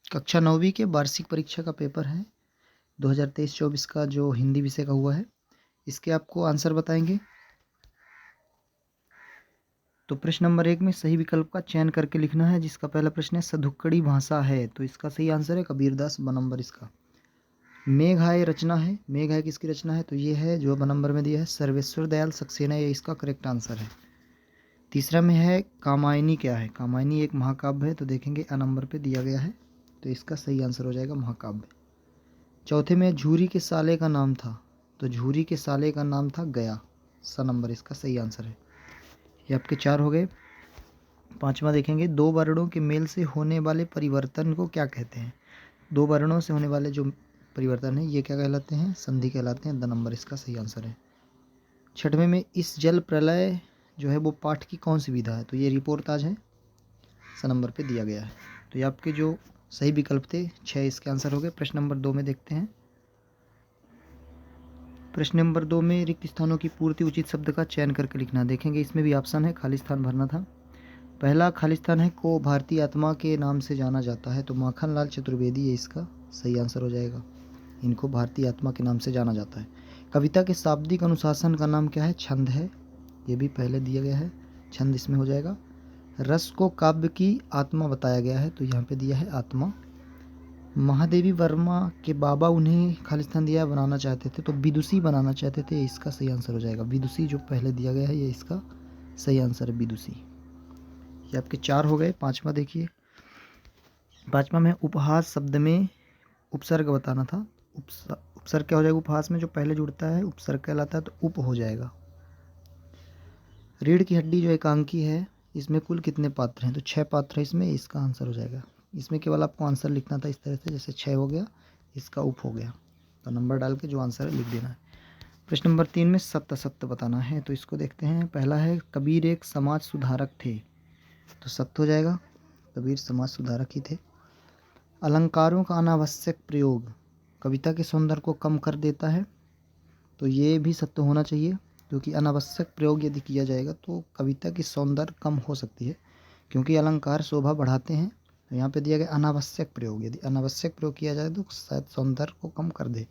कक्षा 9वीं के वार्षिक परीक्षा का पेपर है 2023-24 का, जो हिंदी विषय का हुआ है। इसके आपको आंसर बताएंगे। तो प्रश्न नंबर 1 में सही विकल्प का चयन करके लिखना है, जिसका पहला प्रश्न है सधुक्कड़ी भाषा है, तो इसका सही आंसर है कबीरदास ब नंबर इसका। मेघाय रचना है, मेघाय किसकी रचना है, तो ये है जो ब नंबर में दिया है सर्वेश्वर दयाल सक्सेना, ये इसका करेक्ट आंसर है। तीसरा में है कामायनी, क्या है, कामायनी एक महाकाव्य है, तो देखेंगे अ नंबर पे दिया गया है, तो इसका सही आंसर हो जाएगा महाकाव्य। चौथे में झूरी के साले का नाम था, तो झूरी के साले का नाम था गया, स नंबर इसका सही आंसर है। ये आपके 4 हो गए। पांचवा देखेंगे दो वर्णों के मेल से होने वाले परिवर्तन को क्या कहते हैं। दो वर्णों से होने वाले जो परिवर्तन है ये क्या कहलाते हैं, संधि कहलाते हैं, द नंबर इसका सही आंसर है। छठवें में इस जल प्रलय जो है वो पाठ की कौन सी विधा है, तो ये रिपोर्टाज है, स नंबर पे दिया गया है। तो ये आपके जो सही विकल्प थे 6 इसके आंसर हो गए। प्रश्न नंबर 2 में देखते हैं। प्रश्न नंबर 2 में रिक्त स्थानों की पूर्ति उचित शब्द का चयन करके लिखना। देखेंगे इसमें भी ऑप्शन है, खाली स्थान भरना था। पहला खाली स्थान है को भारतीय आत्मा के नाम से जाना जाता है, तो माखनलाल चतुर्वेदी ये इसका सही आंसर हो जाएगा। इनको भारतीय आत्मा के नाम से जाना जाता है। कविता के शाब्दिक अनुशासन का नाम क्या है, छंद है, ये भी पहले दिया गया है, छंद इसमें हो जाएगा। रस को काव्य की आत्मा बताया गया है, तो यहाँ पे दिया है आत्मा। महादेवी वर्मा के बाबा उन्हें खालिस्तान दिया बनाना चाहते थे, तो विदुषी बनाना चाहते थे, इसका सही आंसर हो जाएगा। विदुषी जो पहले दिया गया है ये इसका सही आंसर है, विदुषी। ये आपके 4 हो गए। पांचवा देखिए, पांचवा में उपहास शब्द में उपसर्ग बताना था। उपसर्ग क्या हो जाएगा, उपहास में जो पहले जुड़ता है उपसर्ग कहलाता है, तो उप हो जाएगा। रीढ़ की हड्डी जो एकांकी है इसमें कुल कितने पात्र हैं, तो 6 पात्र है इसमें, इसका आंसर हो जाएगा। इसमें केवल आपको आंसर लिखना था इस तरह से, जैसे 6 हो गया, इसका उप हो गया, तो नंबर डाल के जो आंसर है लिख देना है। प्रश्न नंबर 3 में सत्य असत्य बताना है, तो इसको देखते हैं। पहला है कबीर एक समाज सुधारक थे, तो सत्य हो जाएगा, कबीर समाज सुधारक ही थे। अलंकारों का अनावश्यक प्रयोग कविता के सौंदर्य को कम कर देता है, तो ये भी सत्य होना चाहिए, क्योंकि अनावश्यक प्रयोग यदि किया जाएगा तो कविता की सौंदर्य कम हो सकती है, क्योंकि अलंकार शोभा बढ़ाते हैं। तो यहाँ पे दिया गया अनावश्यक प्रयोग, यदि अनावश्यक प्रयोग किया जाए तो शायद सौंदर्य को कम कर दे।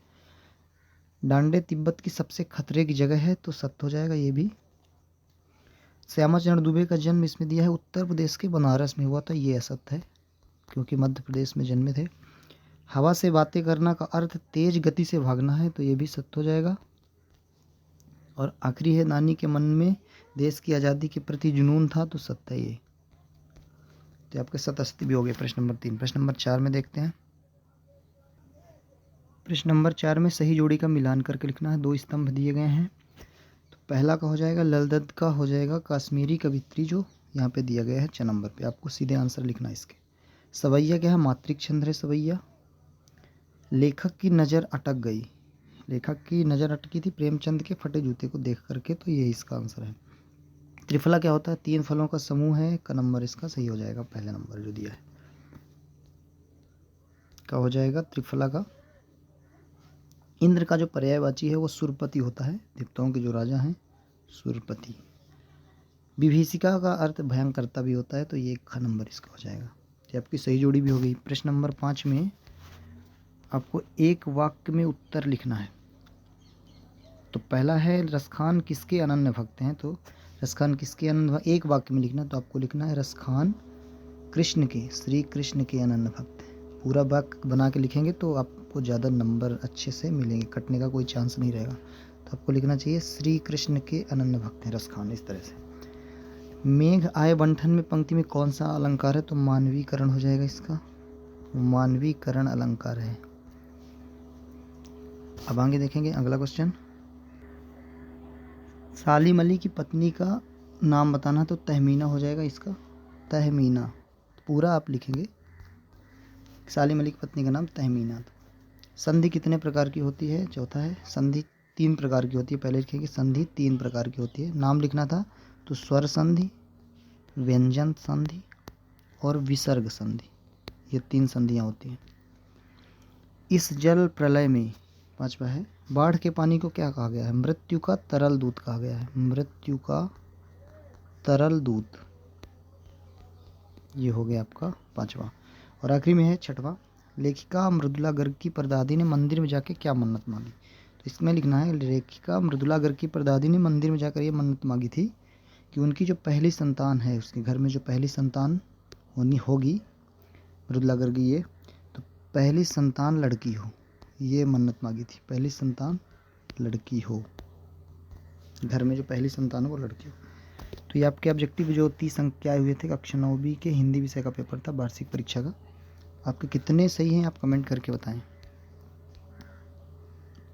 डांडे तिब्बत की सबसे खतरे की जगह है, तो सत्य हो जाएगा ये भी। श्यामा चरण दुबे का जन्म इसमें दिया है उत्तर प्रदेश के बनारस में हुआ था, ये असत्य है, क्योंकि मध्य प्रदेश में जन्मे थे। हवा से बातें करना का अर्थ तेज गति से भागना है, तो ये भी सत्य हो जाएगा। और आखिरी है नानी के मन में देश की आज़ादी के प्रति जुनून था, तो सत्य है ये। तो आपके 87 भी हो गए प्रश्न नंबर 3। प्रश्न नंबर 4 में देखते हैं। प्रश्न नंबर 4 में सही जोड़ी का मिलान करके लिखना है। 2 स्तंभ दिए गए हैं, तो पहला का हो जाएगा ललदत का हो जाएगा काश्मीरी कवित्री, जो यहाँ पे दिया गया है 6 नंबर पे, आपको सीधे आंसर लिखना है इसके। सवैया क्या है, मातृक छंद है सवैया। लेखक की नज़र अटक गई, लेखक की नज़र अटकी थी प्रेमचंद के फटे जूते को देख करके, तो ये इसका आंसर है। त्रिफला क्या होता है, 3 फलों का समूह है, का नंबर इसका सही हो जाएगा, पहले नंबर जो दिया है का हो जाएगा त्रिफला का। इंद्र का जो पर्यायवाची है वो सुरपति होता है, देवताओं के जो राजा हैं सुरपति। विभीषिका का अर्थ भयंकरता भी होता है, तो ये ख नंबर इसका हो जाएगा। ये आपकी सही जोड़ी भी हो गई। प्रश्न नंबर 5 में आपको एक वाक्य में उत्तर लिखना है। तो पहला है रसखान किसके अनन्य भक्त हैं, तो रसखान किसके अनन्य, एक वाक्य में लिखना, तो आपको लिखना है रसखान कृष्ण के, श्री कृष्ण के अनन्य भक्त हैं। पूरा वाक्य बना के लिखेंगे तो आपको ज़्यादा नंबर अच्छे से मिलेंगे, कटने का कोई चांस नहीं रहेगा। तो आपको लिखना चाहिए श्री कृष्ण के अनन्य भक्त हैं रसखान, इस तरह से। मेघ आय बंठन में पंक्ति में कौन सा अलंकार है, तो मानवीकरण हो जाएगा इसका, मानवीकरण अलंकार है। अब आगे देखेंगे अगला क्वेश्चन। सालिम अली की पत्नी का नाम बताना, तो तहमीना हो जाएगा इसका, तहमीना पूरा आप लिखेंगे, सालिम अली की पत्नी का नाम तहमीना। संधि कितने प्रकार की होती है, चौथा है संधि 3 प्रकार की होती है, पहले लिखेंगे संधि 3 प्रकार की होती है। नाम लिखना था, तो स्वर संधि, व्यंजन संधि और विसर्ग संधि, ये 3 संधियाँ होती हैं। इस जल प्रलय में, पांचवा है बाढ़ के पानी को क्या कहा गया है, मृत्यु का तरल दूत कहा गया है, मृत्यु का तरल दूत, ये हो गया आपका पांचवा। और आखिरी में है छठवां, लेखिका मृदुला गर्ग की परदादी ने मंदिर में जाके क्या मन्नत मांगी। तो इसमें लिखना है लेखिका मृदुला गर्ग की परदादी ने मंदिर में जाकर ये मन्नत मांगी थी कि उनकी जो पहली संतान है, उसके घर में जो पहली संतान होगी मृदुला गर्ग ये, तो पहली संतान लड़की हो, ये मन्नत मांगी थी, पहली संतान लड़की हो, घर में जो पहली संतान हो वो लड़की हो। तो ये आपके ऑब्जेक्टिव जो 30 अंक के आए हुए थे कक्षा 9 बी के हिंदी विषय का पेपर था वार्षिक परीक्षा का। आपके कितने सही हैं आप कमेंट करके बताएं।